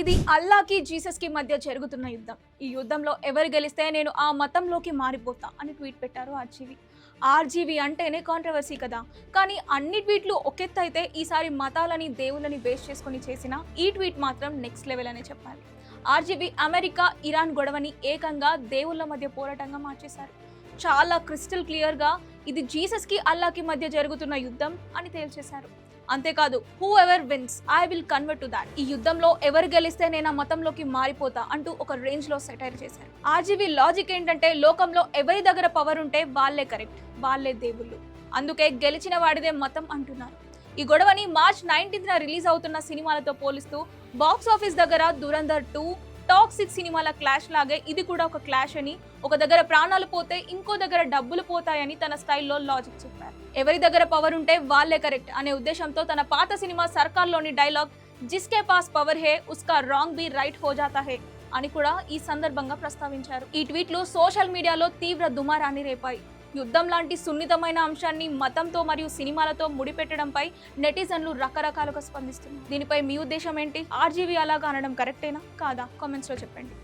ఇది అల్లాకి జీసస్ కి మధ్య జరుగుతున్న యుద్ధం. ఈ యుద్ధంలో ఎవరు గెలిస్తే నేను ఆ మతంలోకి మారిపోతా అని ట్వీట్ పెట్టారు ఆర్జీవి. ఆర్జీవి అంటేనే కాంట్రవర్సీ కదా. కానీ అన్ని ట్వీట్లు ఒకెత్తు అయితే ఈసారి మతాలని దేవుళ్ళని బేస్ చేసుకుని చేసిన ఈ ట్వీట్ మాత్రం నెక్స్ట్ లెవెల్ అనే చెప్పాలి. ఆర్జీవి అమెరికా ఇరాన్ గొడవని ఏకంగా దేవుళ్ళ మధ్య పోరాటంగా మార్చేశారు. చాలా క్రిస్టల్ క్లియర్గా ఇది జీసస్ కి అల్లాకి మధ్య జరుగుతున్న యుద్ధం అని తేల్చేశారు. అంతేకాదు whoever wins I will convert to that. ఈ యుద్ధంలో ఎవరు గెలిస్తే నేను ఆ మతంలోకి మారిపోతా అంటూ ఒక రేంజ్ లో సెటైర్ చేశారు. ఆర్జీవి లాజిక్ ఏంటంటే లోకంలో ఎవరి దగ్గర పవర్ ఉంటే వాళ్ళే కరెక్ట్, వాళ్ళే దేవుళ్ళు, అందుకే గెలిచిన వాడిదే మతం అంటున్నారు. ఈ గొడవని మార్చ్ 19న రిలీజ్ అవుతున్న సినిమాలతో పోలిస్తూ బాక్స్ ఆఫీస్ దగ్గర దురంధర్ 2, టాక్సిక్ సినిమాల క్లాష్ లాగే ఇది కూడా ఒక క్లాష్ అని, ఒక దగ్గర ప్రాణాలు పోతే ఇంకో దగ్గర డబ్బులు పోతాయని తన స్టైల్లో లాజిక్ చెప్పారు. ఎవరి దగ్గర పవర్ ఉంటే వాళ్ళే కరెక్ట్ అనే ఉద్దేశంతో తన పాత సినిమా సర్కార్లోని డైలాగ్ జిస్కే పాస్ పవర్ హే ఉస్కా రాంగ్ బి రైట్ హో జాతా హే అని కూడా ఈ సందర్భంగా ప్రస్తావించారు. ఈ ట్వీట్లు సోషల్ మీడియాలో తీవ్ర దుమారాన్ని రేపాయి. యుద్ధం లాంటి సున్నితమైన అంశాన్ని మతంతో మరియు సినిమాలతో ముడిపెట్టడంపై నెటిజన్లు రకరకాలుగా స్పందిస్తున్నారు. దీనిపై మీ ఉద్దేశం ఏంటి? ఆర్జీవి అలాగా అనడం కరెక్టేనా కాదా? కామెంట్స్ లో చెప్పండి.